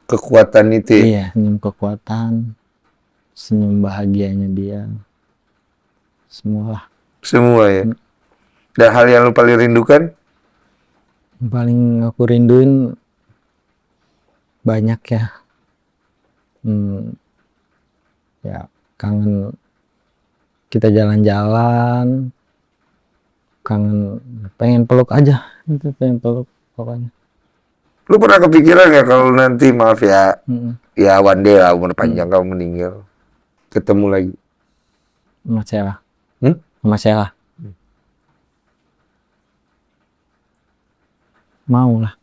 kekuatan itu ya? Iya, senyum kekuatan, senyum bahagianya dia, semualah. Semua ya. Dan hal yang lu paling rindukan? Yang paling aku rinduin banyak ya. Ya kangen kita jalan-jalan, kangen pengen peluk aja, itu pengen peluk pokoknya. Lu pernah kepikiran nggak kalau nanti, maaf ya, Mm-mm. ya one day lah umur panjang kamu meninggal, ketemu lagi? Sama Sheila. Hmm? Sama Sheila. Mau lah.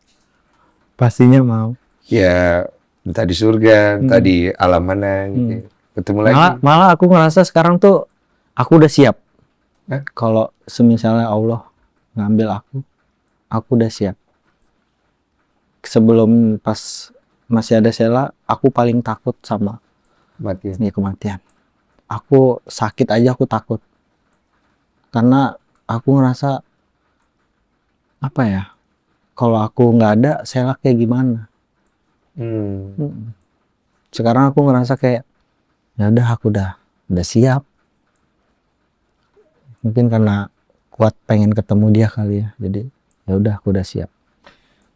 Pastinya mau. Ya, entah di surga, entah di alam mana gitu. Ketemu lagi. Malah aku ngerasa sekarang tuh aku udah siap. Hah? Kalau semisalnya Allah ngambil aku udah siap. Sebelum pas masih ada Sheila, aku paling takut sama Mati. kematian. Aku sakit aja aku takut. Karena aku ngerasa apa ya? Kalau aku nggak ada, Sheila kayak gimana? Sekarang aku ngerasa kayak ya udah aku udah siap. Mungkin karena kuat pengen ketemu dia kali ya. Jadi ya udah aku udah siap.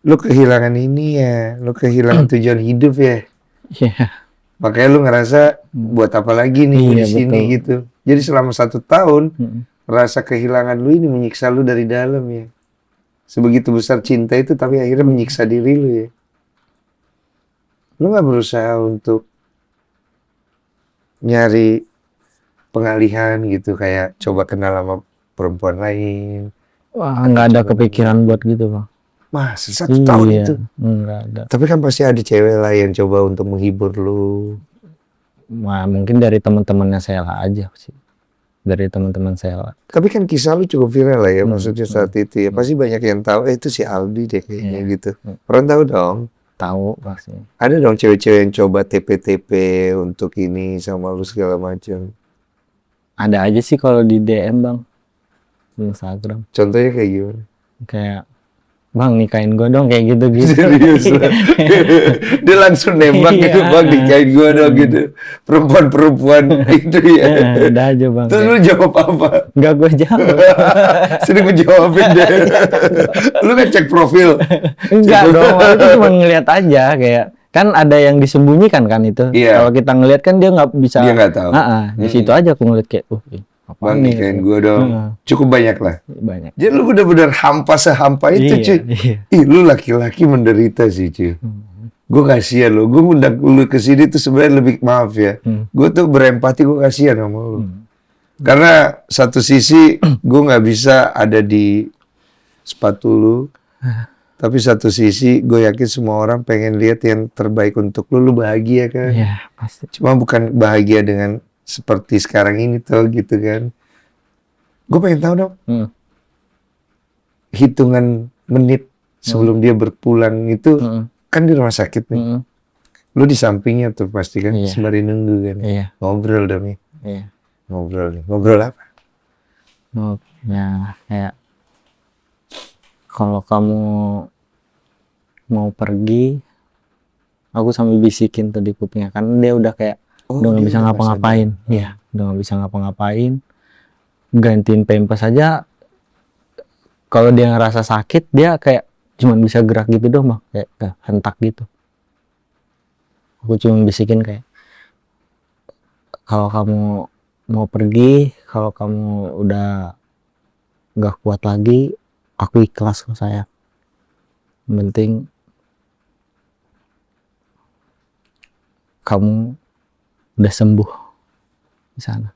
Lu kehilangan ini ya, lu kehilangan tujuan hidup ya. Iya. Makanya lu ngerasa buat apa lagi nih Iya, di sini betul. gitu. Jadi selama 1 tahun rasa kehilangan lu ini menyiksa lu dari dalam ya. Sebegitu besar cinta itu tapi akhirnya menyiksa diri lu ya. Lu nggak berusaha untuk nyari pengalihan gitu, kayak coba kenal sama perempuan lain? Wah, nggak ada kepikiran buat gitu, Bang. Mas, 1 tahun Iya, itu. nggak ada. Tapi kan pasti ada cewek lain coba untuk menghibur lu. Wah, mungkin dari teman-temannya Sheila aja sih. Dari teman-teman Sheila. Tapi kan kisah lu cukup viral lah ya, maksudnya saat itu ya. Pasti banyak yang tahu, itu si Aldi deh kayaknya Iya. gitu. Orang tahu dong. Tahu pasti. Ada dong cewek-cewek yang coba TP-TP untuk ini sama lu segala macam. Ada aja sih kalau di DM, Bang. Di Instagram. Contohnya kayak gimana? Kayak Bang nikahin gue dong kayak gitu-gitu. Serius lah. Dia langsung nembak gitu, Iya. Bang nikahin gua dong gitu. Perempuan-perempuan itu ya. Udah aja, Bang. Terus lu jawab apa? Nggak gue jawab. Sini gue jawabin deh. Lu ngecek profil. Enggak dong, itu cuma ngeliat aja kayak kan ada yang disembunyikan kan itu. Iya. Kalau kita ngeliat kan dia nggak bisa. Dia nggak tahu. Di situ aja aku ngeliat kayak, apa Bang nih? nikahin gua dong. Cukup banyak lah. Banyak. Jadi lu bener-bener hampa sehampa itu, cuy. Iya. Ih, lu laki-laki menderita sih, cuy. Gue kasihan lo. Gue ngundang lu ke sini tuh sebenarnya lebih, maaf ya. Gue tuh berempati, gue kasihan sama lu. Karena satu sisi gue nggak bisa ada di sepatu lu. Tapi satu sisi gue yakin semua orang pengen lihat yang terbaik untuk lu. Lu bahagia kan? Iya, pasti. Cuma bukan bahagia dengan seperti sekarang ini tuh gitu kan. Gue pengen tahu dong. Hitungan menit sebelum dia berpulang itu kan di rumah sakit nih. Lu di sampingnya tuh pasti kan, Iya. sembari nunggu kan. Iya. Ngobrol dong nih. Iya. Ngobrol nih. Ngobrol apa? Ya, kayak kalau kamu mau pergi, aku sambil bisikin tuh di kupingnya kan dia udah kayak udah nggak dia bisa udah ngapa-ngapain. Iya, udah nggak bisa ngapa-ngapain. Gantiin pampers aja. Kalau dia ngerasa sakit, dia kayak cuman bisa gerak gitu doang, Bang. Kayak hentak gitu. Aku cuma bisikin kayak, kalau kamu mau pergi, kalau kamu udah nggak kuat lagi, aku ikhlas kok sayang. Yang penting kamu udah sembuh di sana,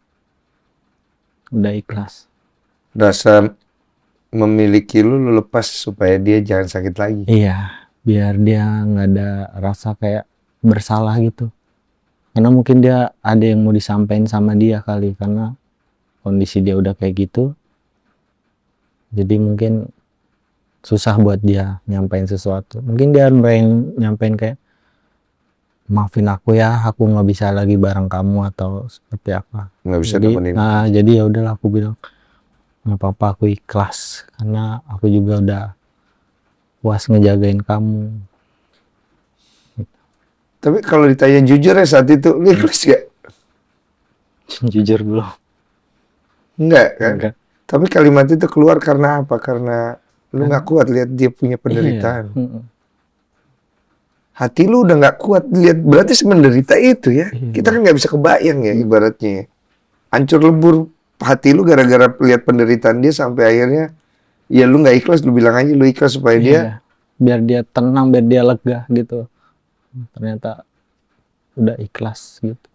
udah ikhlas. Rasa memiliki lu lepas supaya dia jangan sakit lagi. Iya, biar dia nggak ada rasa kayak bersalah gitu. Karena mungkin dia ada yang mau disampaikan sama dia kali, karena kondisi dia udah kayak gitu. Jadi mungkin susah buat dia nyampein sesuatu. Mungkin dia pengen nyampein kayak, maafin aku ya, aku nggak bisa lagi bareng kamu atau seperti apa. Nggak bisa Jadi, nemenin. jadi ya udahlah aku bilang, nggak apa-apa, aku ikhlas karena aku juga udah puas ngejagain kamu. Tapi kalau ditanya jujur ya saat itu, lu ikhlas gak? Jujur belum. Enggak kan? Enggak. Tapi kalimat itu keluar karena apa? Karena lu nggak kuat lihat dia punya penderitaan. Iya. Hati lu udah nggak kuat lihat, berarti semenderita itu ya. Iya. Kita kan nggak bisa kebayang ya ibaratnya. Ya. Hancur lebur hati lu gara-gara lihat penderitaan dia sampai akhirnya ya lu nggak ikhlas, lu bilang aja lu ikhlas supaya dia. Iya. Biar dia tenang, biar dia lega gitu. Ternyata udah ikhlas gitu.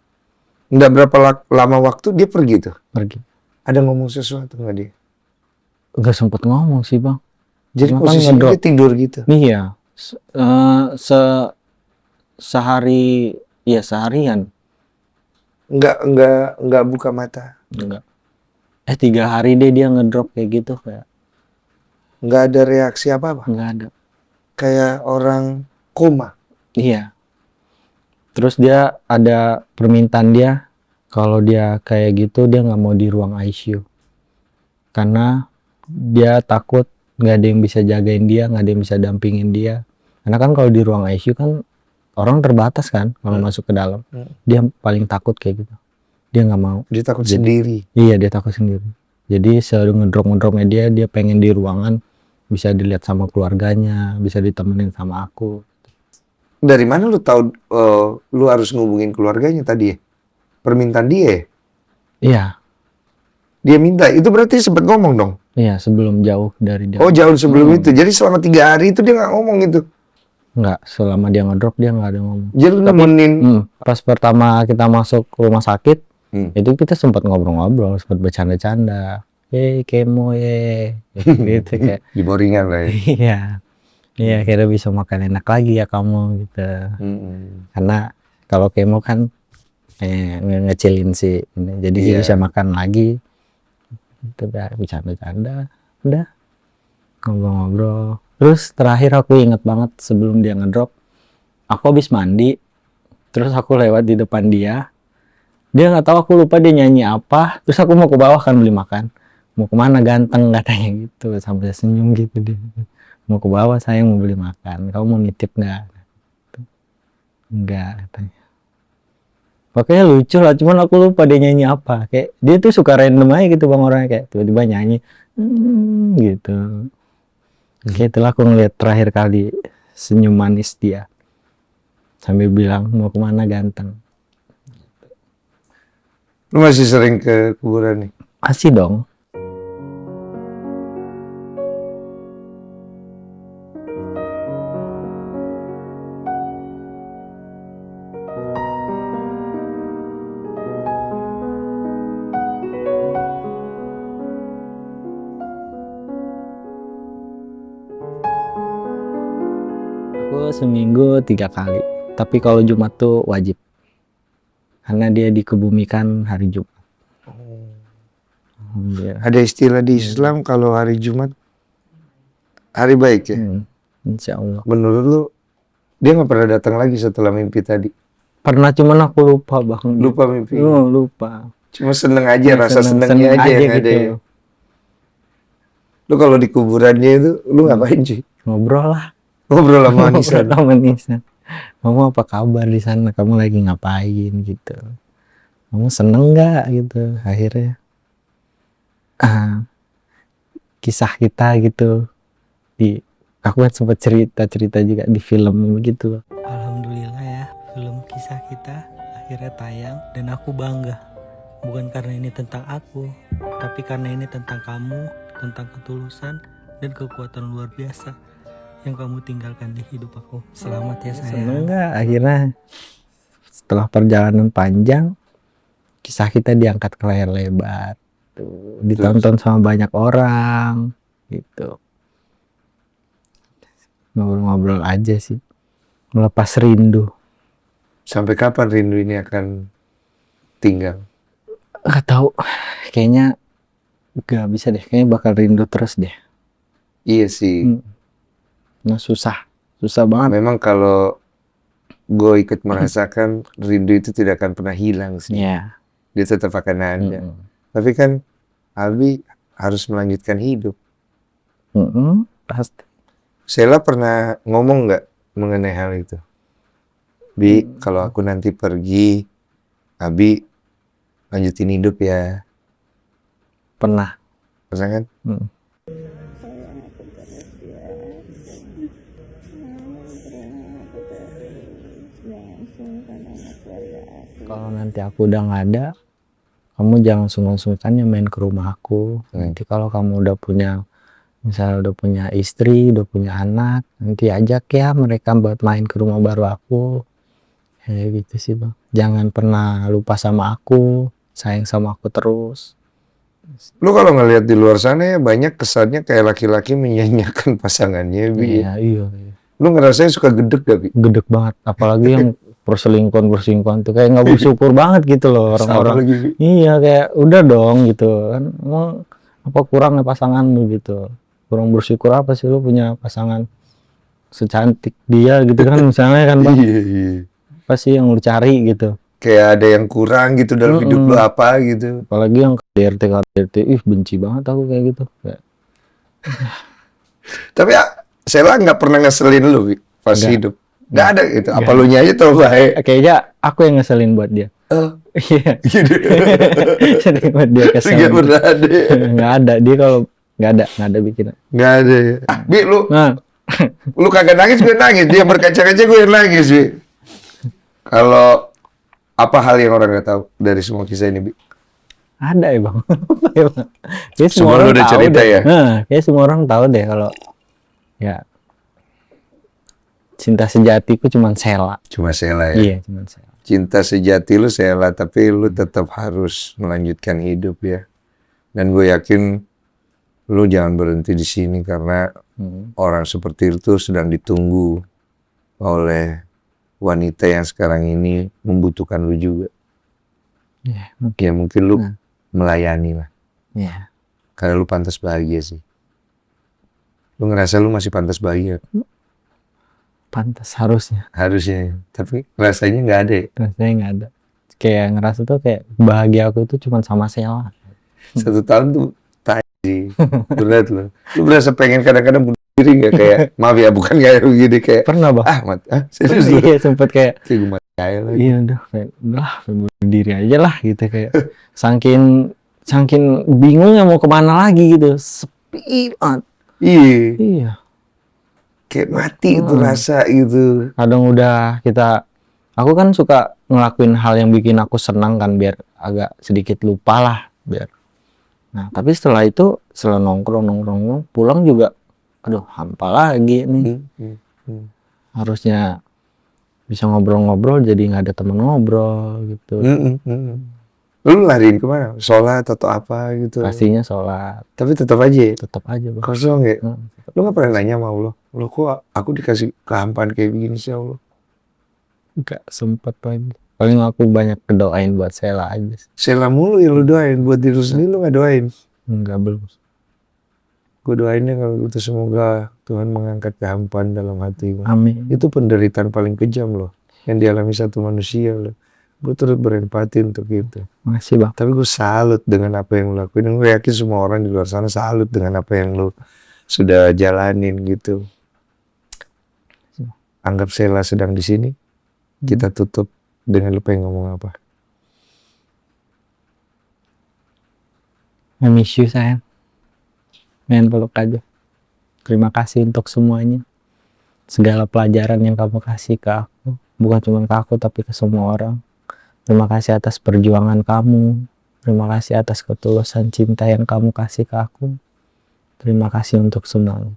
Nggak berapa lama waktu dia pergi tuh. Pergi. Ada ngomong sesuatu nggak dia? Nggak sempet ngomong sih bang. Jadi Cuma kan posisinya ngedrop. dia tidur gitu. Iya. Sehari, ya seharian. Nggak buka mata. Enggak. 3 hari deh dia ngedrop kayak gitu, kayak Nggak ada reaksi apa-apa. nggak ada. Kayak orang koma. Iya. Terus dia ada permintaan dia, kalau dia kayak gitu dia nggak mau di ruang ICU. Karena dia takut nggak ada yang bisa jagain dia, nggak ada yang bisa dampingin dia. Karena kan kalau di ruang ICU kan orang terbatas kan kalau masuk ke dalam. Dia paling takut kayak gitu. Dia nggak mau. Dia takut Jadi- sendiri. Iya, dia takut sendiri. Jadi ngedrop-ngedropnya dia pengen di ruangan bisa dilihat sama keluarganya, bisa ditemenin sama aku. Dari mana lu tahu lu harus ngubungin keluarganya tadi ya? Permintaan dia ya? Iya, Dia minta. Itu berarti sempat ngomong dong? iya sebelum jauh dari dia. Oh jauh sebelum itu. Jadi selama 3 hari itu dia nggak ngomong itu. Enggak, selama dia ngedrop dia nggak ada ngomong. Jadi lu nemenin. Pas pertama kita masuk rumah sakit, Hmm. itu kita sempat ngobrol-ngobrol, sempat bercanda-canda. Kemo gitu kayak. Di boringan lah ya. Iya. Iya, kira bisa makan enak lagi ya kamu gitu. Karena kalau kemo kan ngecilin sih ini. Jadi dia Iya. bisa makan lagi. Itu udah bercanda-canda, udah ngobrol-ngobrol. Terus terakhir aku inget banget sebelum dia ngedrop, aku habis mandi, terus aku lewat di depan dia. Dia nggak tahu, aku lupa dia nyanyi apa. Terus aku mau ke bawah kan beli makan. Mau kemana ganteng katanya gitu, sampai senyum gitu dia. Mau ke bawah saya mau beli makan. Kamu mau nitip nggak? Enggak katanya. Pokoknya lucu lah, cuman aku lupa dia nyanyi apa. Kayak dia tuh suka random aja gitu bang orangnya, kayak tiba-tiba nyanyi gitu. Kayak itulah aku ngeliat terakhir kali senyum manis dia. Sambil bilang mau kemana ganteng. Lu masih sering ke kuburan nih? Masih dong. Aku seminggu 3 kali. Tapi kalau Jumat tuh wajib. Karena dia dikebumikan hari Jumat. Iya. Ada istilah di Islam kalau hari Jumat hari baik ya. Insya Allah. Menurut lu dia nggak pernah datang lagi setelah mimpi tadi? Pernah, cuman aku lupa bang. Lupa mimpi. Lupa. Cuma seneng aja, rasa senengnya aja yang ada. Ya. Lu kalau di kuburannya itu lu ngapain sih? Ngobrol lah. Ngobrol sama Nisan. Ngobrol sama Nisan. Kamu apa kabar di sana? Kamu lagi ngapain gitu? Kamu seneng nggak gitu? Akhirnya kisah kita gitu aku kan sempat cerita juga di film begitu. Alhamdulillah ya, film kisah kita akhirnya tayang dan aku bangga. Bukan karena ini tentang aku, tapi karena ini tentang kamu, tentang ketulusan dan kekuatan luar biasa yang kamu tinggalkan di hidup aku. Selamat ya sayang. Seneng nggak? Akhirnya setelah perjalanan panjang, kisah kita diangkat ke layar lebar. Tuh, ditonton sama banyak orang gitu. Ngobrol-ngobrol aja sih, melepas rindu. Sampai kapan rindu ini akan tinggal? Nggak tahu, kayaknya nggak bisa deh, kayaknya bakal rindu terus deh. Iya sih. Nah susah banget. Memang kalau gue ikut merasakan rindu itu tidak akan pernah hilang sih. Iya. Dia tetap akan ada. Tapi kan Albi harus melanjutkan hidup. Pasti. Sheila pernah ngomong nggak mengenai hal itu? Bi, kalau aku nanti pergi, Abi lanjutin hidup ya. Pernah. Pernah kan? Kalau nanti aku udah nggak ada, kamu jangan sungkan-sungkan ya main ke rumah aku. Nanti kalau kamu udah punya, misalnya udah punya istri, udah punya anak, nanti ajak ya mereka buat main ke rumah baru aku. Kayak gitu sih bang. Jangan pernah lupa sama aku, sayang sama aku terus. Lu kalau ngelihat di luar sana ya banyak kesannya kayak laki-laki menyanyiakan pasangannya, Bi. Iya. Lu ngerasain suka gedek gak, Bi? Gedek banget. Apalagi yang perselingkuhan tuh kayak nggak bersyukur banget gitu loh orang-orang. Sama lagi, Bi. Iya kayak udah dong gitu kan. Emang apa kurangnya pasangan lu gitu? Kurang bersyukur apa sih lu punya pasangan secantik dia gitu kan misalnya kan bang? Iya. Apa sih yang lu cari gitu? Kayak ada yang kurang gitu dalam hidup lu apa gitu. Apalagi yang KDRT, benci banget aku kayak gitu. Kayak, Tapi ya, Sheila nggak pernah ngeselin lu, Bi, pas Nggak. hidup. Nggak ada gitu. Apa lu nya aja tau baik. kayaknya aku yang ngeselin buat dia. Iya. Gitu. Sering buat dia kesel. Nggak pernah ada. Nggak ada dia kalau nggak ada bikinan. Nggak ada ya. Bi, Nah, lu kagak nangis, gue nangis. Dia berkaca-kaca, gue yang nangis, Bi. Kalau apa hal yang orang nggak tahu dari semua kisah ini, Bi? ada ya bang. Kayak Semua lu udah tahu cerita deh. ya? Nah, kayak semua orang tahu deh kalau ya cinta sejatiku cuma Sheila. Cuma Sheila ya. Iya, cuma Sheila. Cinta sejati lu Sheila, tapi lu tetap harus melanjutkan hidup ya. Dan gue yakin lu jangan berhenti di sini karena orang seperti itu sedang ditunggu oleh wanita yang sekarang ini membutuhkan lu juga. Iya, Ya mungkin lu melayani lah. iya. Karena lu pantas bahagia sih. Lu ngerasa lu masih pantas bahagia? Pantas harusnya. Harusnya. Tapi rasanya nggak ada ya? Rasanya nggak ada. Kayak ngerasa tuh kayak bahagia aku itu cuma sama Sheila. 1 tahun tuh tai sih. Berat lu. Lu berasa pengen kadang-kadang bunuh diri nggak? Kayak, maaf ya, bukan kayak begini. Kayak, Pernah bang? serius lu? Iya sempet kayak Kayak gue mati aja lagi. iya udah pengen bunuh diri aja lah gitu kayak saking bingungnya mau kemana lagi gitu, sepi banget. Iya. Kayak mati itu rasa gitu. Kadang udah aku kan suka ngelakuin hal yang bikin aku senang kan biar agak sedikit lupa lah biar. Nah tapi setelah nongkrong pulang juga aduh hampa lagi nih. Harusnya bisa ngobrol-ngobrol jadi nggak ada teman ngobrol gitu. Lu lariin kemana? Sholat atau apa gitu? Pastinya sholat, Tapi tetap aja tetap aja bang. kosong ya. Lu nggak pernah nanya sama Allah, lu kok aku dikasih kehampaan kayak begini sih Allah? Nggak sempet lagi. Paling aku banyak kedoain buat Sheila aja. Sheila mulu yang lu doain, buat diri lu sendiri lu nggak doain. Enggak, belum. Gue doainnya kalau gitu semoga Tuhan mengangkat kehampaan dalam hatimu. Amin. Itu penderitaan paling kejam loh yang dialami satu manusia loh. Gue turut berempati untuk itu. Makasih bang. Tapi gue salut dengan apa yang lu lakuin. Dan gue yakin semua orang di luar sana salut dengan apa yang lu sudah jalanin gitu. Anggap Sheila sedang di sini. Kita tutup dengan lu pengen ngomong apa? I miss you sayang. Main peluk aja. Terima kasih untuk semuanya. Segala pelajaran yang kamu kasih ke aku. Bukan cuma ke aku tapi ke semua orang. Terima kasih atas perjuangan kamu. Terima kasih atas ketulusan cinta yang kamu kasih ke aku. Terima kasih untuk semuanya.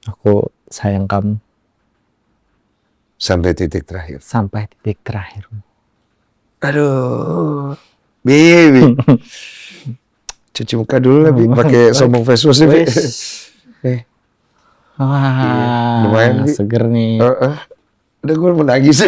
Aku sayang kamu. Sampai titik terakhir. Sampai titik terakhir. Aduh. Bi. Cuci muka dulu lah, Bi. Pakai sombong face wash, Bi. Wah, lumayan, Bi. seger nih. Udah gue mau nangis.